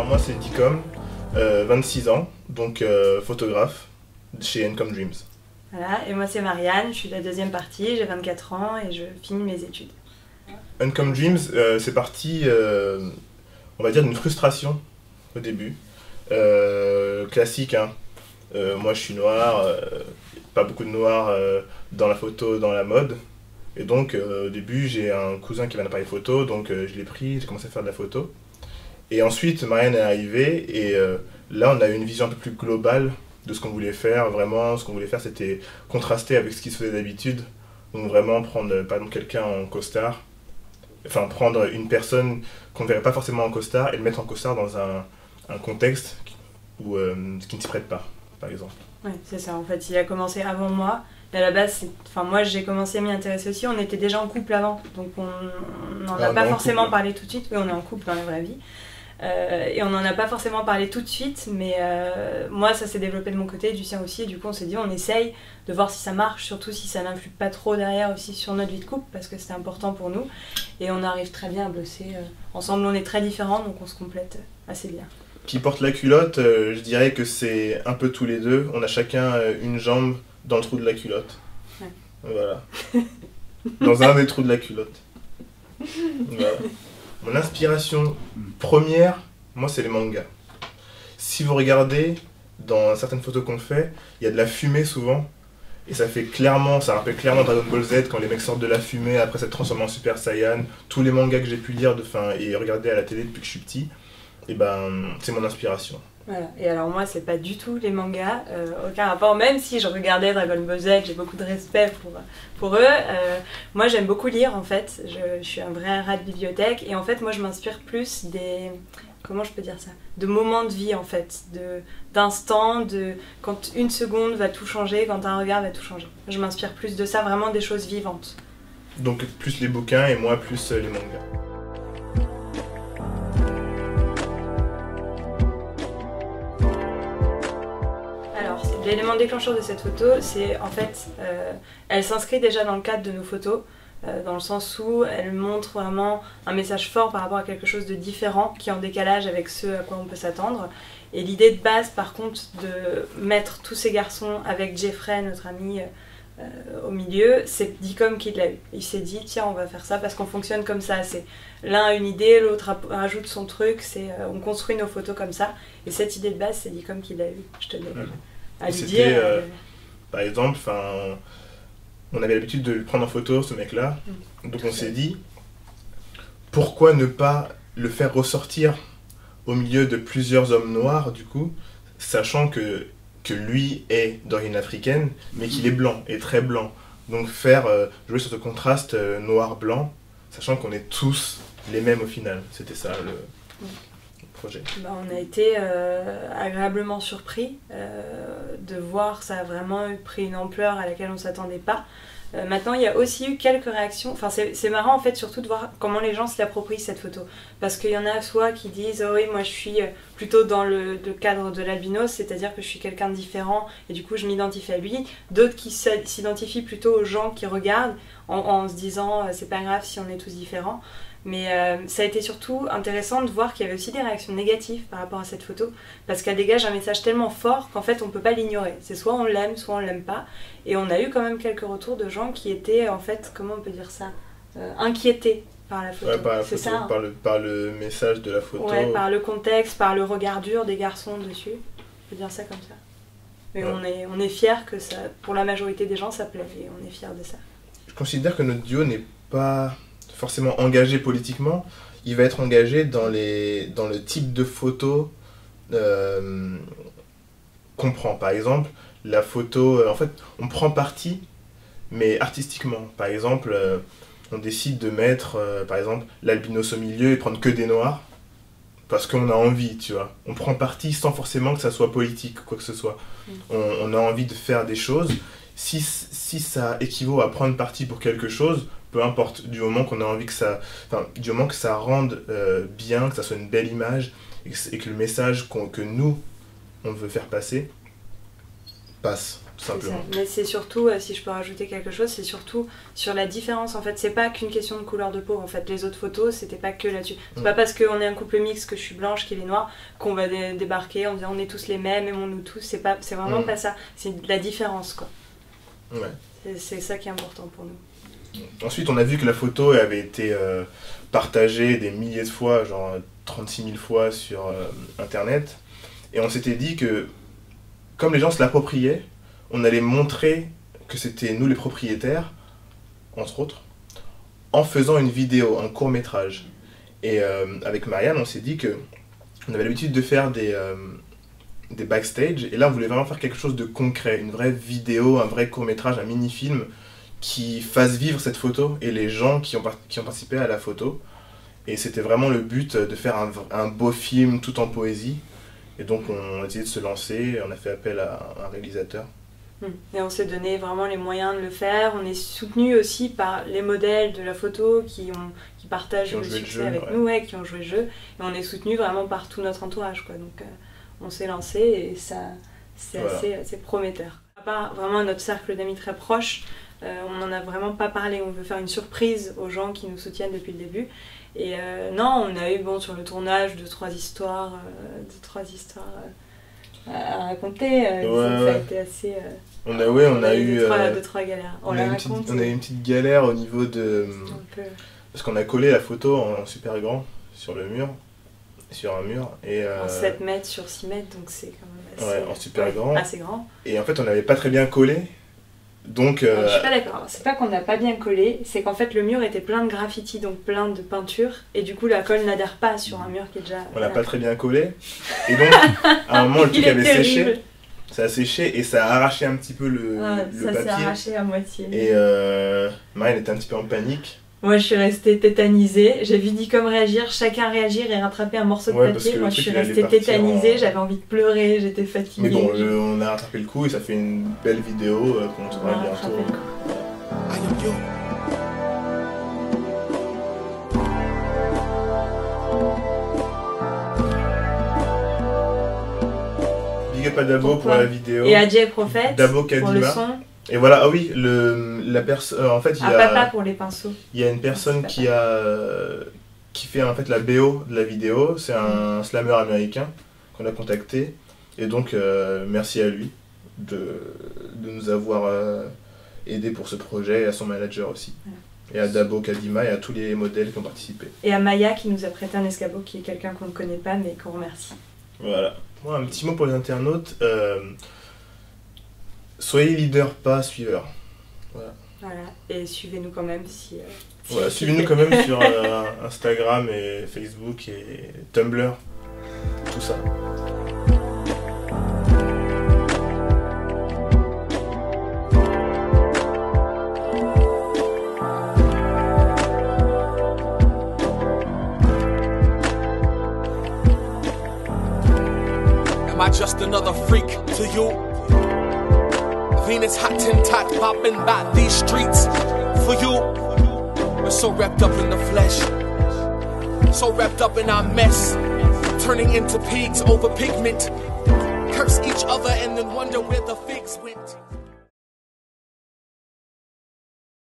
Alors moi c'est Dicom, 26 ans, donc photographe chez Encom Dreams. Voilà, et moi c'est Marianne, je suis la deuxième partie, j'ai 24 ans et je finis mes études. Encom Dreams, c'est parti, on va dire, d'une frustration au début. Classique, hein. Moi je suis noir, pas beaucoup de noirs dans la photo, dans la mode. Et donc au début j'ai un cousin qui avait un appareil photo, donc je l'ai pris, j'ai commencé à faire de la photo. Et ensuite Marianne est arrivée et là on a eu une vision un peu plus globale de ce qu'on voulait faire. Vraiment ce qu'on voulait faire c'était contraster avec ce qui se faisait d'habitude. Donc vraiment prendre par exemple quelqu'un en costard, enfin prendre une personne qu'on ne verrait pas forcément en costard et le mettre en costard dans un contexte où, qui ne s'y prête pas, par exemple. Oui, c'est ça, en fait, il a commencé avant moi. Et à la base, moi j'ai commencé à m'y intéresser aussi, on était déjà en couple avant, donc on n'en a pas forcément parlé tout de suite, mais on est en couple dans la vraie vie. Et on n'en a pas forcément parlé tout de suite, mais moi ça s'est développé de mon côté, du sien aussi, et du coup on s'est dit on essaye de voir si ça marche, surtout si ça n'influe pas trop derrière aussi sur notre vie de couple, parce que c'est important pour nous, et on arrive très bien à bosser ensemble, on est très différents, donc on se complète assez bien. Qui porte la culotte, je dirais que c'est un peu tous les deux, on a chacun une jambe dans le trou de la culotte. Ouais. Voilà. Dans un des trous de la culotte. Voilà. Mon inspiration première, moi c'est les mangas. Si vous regardez dans certaines photos qu'on fait, il y a de la fumée souvent. Et ça rappelle clairement Dragon Ball Z quand les mecs sortent de la fumée après s'être transformés en Super Saiyan. Tous les mangas que j'ai pu lire et regarder à la télé depuis que je suis petit, et c'est mon inspiration. Voilà. Et alors moi c'est pas du tout les mangas, aucun rapport, même si je regardais Dragon Ball Z, j'ai beaucoup de respect pour eux. Moi j'aime beaucoup lire en fait, je suis un vrai rat de bibliothèque et en fait moi je m'inspire plus comment je peux dire ça, de moments de vie en fait, d'instants, quand une seconde va tout changer, quand un regard va tout changer. Je m'inspire plus de ça, vraiment des choses vivantes. Donc plus les bouquins et moi plus les mangas. L'élément déclencheur de cette photo, c'est en fait, elle s'inscrit déjà dans le cadre de nos photos, dans le sens où elle montre vraiment un message fort par rapport à quelque chose de différent, qui est en décalage avec ce à quoi on peut s'attendre. Et l'idée de base, par contre, de mettre tous ces garçons avec Jeffrey, notre ami, au milieu, c'est Dicom qui l'a eu. Il s'est dit, tiens, on va faire ça parce qu'on fonctionne comme ça. C'est l'un a une idée, l'autre rajoute son truc, on construit nos photos comme ça. Et cette idée de base, c'est Dicom qui l'a eu. Je te le donne. C'était, par exemple, on avait l'habitude de le prendre en photo, ce mec-là. Donc on s'est dit, pourquoi ne pas le faire ressortir au milieu de plusieurs hommes noirs, du coup, sachant que lui est d'origine africaine, mais qu'il est blanc, et très blanc. Donc faire jouer sur ce contraste noir-blanc, sachant qu'on est tous les mêmes au final. C'était ça le projet. On a été agréablement surpris de voir ça a vraiment pris une ampleur à laquelle on ne s'attendait pas. Maintenant, il y a aussi eu quelques réactions. Enfin, c'est marrant en fait, surtout de voir comment les gens se l'approprient cette photo. Parce qu'il y en a soit qui disent oh oui, moi je suis plutôt dans le cadre de l'albinos, c'est-à-dire que je suis quelqu'un de différent et du coup je m'identifie à lui. D'autres qui s'identifient plutôt aux gens qui regardent en se disant c'est pas grave si on est tous différents. Mais ça a été surtout intéressant de voir qu'il y avait aussi des réactions négatives par rapport à cette photo, parce qu'elle dégage un message tellement fort qu'en fait on peut pas l'ignorer. C'est soit on l'aime, soit on l'aime pas. Et on a eu quand même quelques retours de gens qui étaient en fait, comment on peut dire ça, inquiétés par la photo. Ouais, par la photo, ça, hein. par le message de la photo. Ouais, par le contexte, par le regard dur des garçons dessus. On peut dire ça comme ça. Mais ouais. on est fiers que ça, pour la majorité des gens, ça plaît et on est fiers de ça. Je considère que notre duo n'est pas forcément engagé politiquement, il va être engagé dans le type de photo qu'on prend. Par exemple, la photo, en fait, on prend parti, mais artistiquement. Par exemple, on décide de mettre, par exemple, l'albinos au milieu et prendre que des noirs, parce qu'on a envie, tu vois. On prend parti sans forcément que ça soit politique, quoi que ce soit. On a envie de faire des choses. Si ça équivaut à prendre parti pour quelque chose, peu importe, du moment qu'on a envie que ça, du moment que ça rende bien, que ça soit une belle image et que le message que nous on veut faire passer, passe, tout simplement. Mais c'est surtout, si je peux rajouter quelque chose, c'est surtout sur la différence. En fait, c'est pas qu'une question de couleur de peau. En fait, les autres photos, c'était pas que là-dessus. C'est pas parce qu'on est un couple mixte, que je suis blanche, qu'il est noir, qu'on va débarquer en disant on est tous les mêmes, aimons-nous tous. C'est vraiment pas ça. C'est de la différence, quoi. Ouais. C'est ça qui est important pour nous. Ensuite, on a vu que la photo avait été partagée des milliers de fois, genre 36 000 fois sur Internet. Et on s'était dit que, comme les gens se l'appropriaient, on allait montrer que c'était nous les propriétaires, entre autres, en faisant une vidéo, un court-métrage. Et avec Marianne, on s'est dit que on avait l'habitude de faire des backstage, et là on voulait vraiment faire quelque chose de concret, une vraie vidéo, un vrai court-métrage, un mini-film qui fasse vivre cette photo et les gens qui ont participé à la photo. Et c'était vraiment le but de faire un beau film tout en poésie. Et donc on a essayé de se lancer, on a fait appel à un réalisateur. Et on s'est donné vraiment les moyens de le faire. On est soutenu aussi par les modèles de la photo qui partagent le succès avec nous, qui ont joué le jeu. Et on est soutenu vraiment par tout notre entourage, quoi. Donc on s'est lancé et c'est assez prometteur. À part vraiment notre cercle d'amis très proches, on n'en a vraiment pas parlé. On veut faire une surprise aux gens qui nous soutiennent depuis le début. Et non, on a eu sur le tournage 2-3 histoires à raconter. Ça a été assez. On a eu 2-3 galères. On a eu une petite galère au niveau de. Parce qu'on a collé la photo en super grand sur le mur, sur un mur. Et, en 7 mètres sur 6 mètres, donc c'est quand même assez. Ouais, en super grand. Assez grand. Et en fait, on n'avait pas très bien collé. Donc, je suis pas d'accord, c'est pas qu'on n'a pas bien collé, c'est qu'en fait le mur était plein de graffitis, donc plein de peinture, et du coup la colle n'adhère pas sur un mur qui est déjà... On l'a pas très bien collé, et donc à un moment le truc avait séché, ça a séché et ça a arraché un petit peu le papier. Ça s'est arraché à moitié. Et Marianne était un petit peu en panique. Moi je suis restée tétanisée, j'ai vu Nicom réagir, chacun réagir et rattraper un morceau de papier. Moi je suis restée tétanisée, j'avais envie de pleurer, j'étais fatiguée. Mais bon, on a rattrapé le coup et ça fait une belle vidéo qu'on trouvera bientôt. Big up à Dabo pour la vidéo. Et à Jay Prophet Dabo pour le son. Et voilà, ah oui, la personne, en fait, il y a... Papa pour les pinceaux. Il y a une personne qui fait en fait la BO de la vidéo, c'est un slammer américain qu'on a contacté, et donc merci à lui de nous avoir aidé pour ce projet, et à son manager aussi. Et à Dabo Kadima et à tous les modèles qui ont participé. Et à Maya qui nous a prêté un escabeau, qui est quelqu'un qu'on ne connaît pas mais qu'on remercie. Voilà. Moi, un petit mot pour les internautes. Soyez leader, pas suiveur. Voilà. Et suivez-nous quand même si suivez-nous quand même sur Instagram et Facebook et Tumblr, tout ça. Am I just another freak to you? Venus hot tin tot popping by these streets for you. We're so wrapped up in the flesh, so wrapped up in our mess, turning into pigs over pigment. Curse each other and then wonder where the figs went.